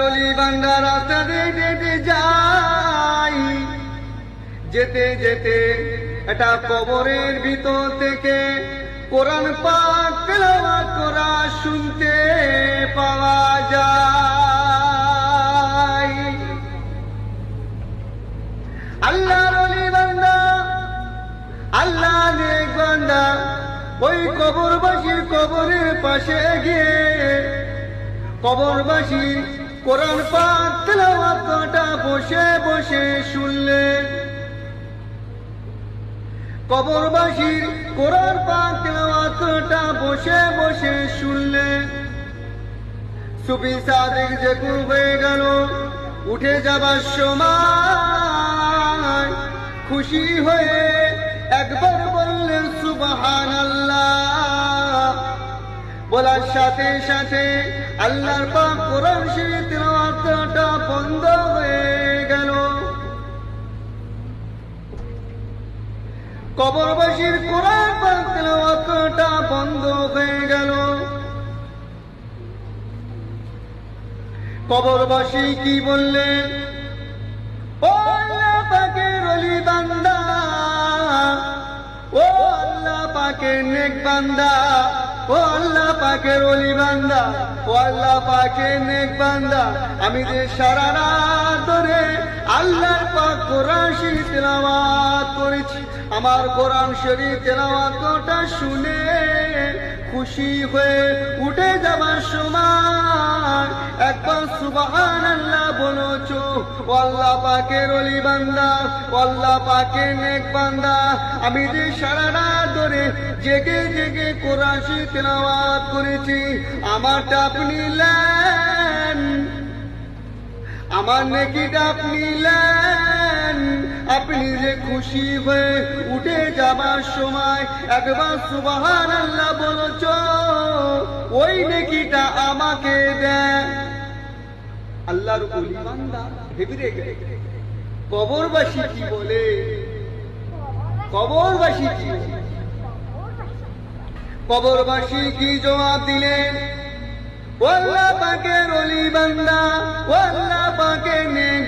অলি বান্দা রাস্তা দিয়ে যাই, যেতে যেতে এটা কবরের ভিতর থেকে কোরআন পাক তেলাওয়াত করা শুনতে পাওয়া যায়। আল্লাহর অলি বান্দা, আল্লাহ নেক বান্দা ওই কবরবাসীর কবরের পাশে গিয়ে কবরবাসী কোরআন পাক তেলাওয়াতটা বসে বসে শুনলেন। কবরবাসীর কোরআন পাক তেলাওয়াতটা বসে বসে শুনলেন। সুফি সাদিক যে হয়ে গেল, উঠে যাবার সময় খুশি হয়ে একবার বললেন সুবহানাল্লাহ। বলার সাথে সাথে আল্লাহর পাক কোরআন শরীফ তেলাওয়াতটা বন্ধ হয়ে গেল। কবরবাসীর কোরআন পাক তেলাওয়াতটা বন্ধ হয়ে গেল। কবরবাসী কি বললেন? ও আল্লাহ পাকের ওলি বান্দা, ও আল্লাহ পাকের নেক বান্দা, ও আল্লাহ পাকের ওলি বান্দা, ও আল্লাহ পাকের নেক বান্দা, আমি যে সারা রাত ধরে আল্লাহর পাক কোরআন শরীফ তেলাওয়াত করেছি, আমার কোরআন শরীফ তেলাওয়াতটা শুনে খুশি হয়ে উঠে যাবার সময় একবার সুবহানাল্লাহ বলেছো। ও আল্লাহ পাকের ওলি বান্দা, ও আল্লাহ পাকের নেক বান্দা, আমি যে সারা রাত ধরে জেগে জেগে কোরআন শরীফ তেলাওয়াত করেছি, আমারটা আপনি নেন, আমার নেকিটা আপনি নেন। আপনি যে খুশি হয়ে উঠে যাবার সময় একবার সুবহানাল্লাহ বলেছো, ওই নেকিটা আমাকে দেন। আল্লাহর ওলি বান্দা ভেবে গেল কবরবাসী কি বলে, কবরবাসী কি বলে। কবরবাসী কি জবাব দিলেন? ও আল্লাহ পাকের ওলি বান্দা, ও আল্লাহ পাকের নেক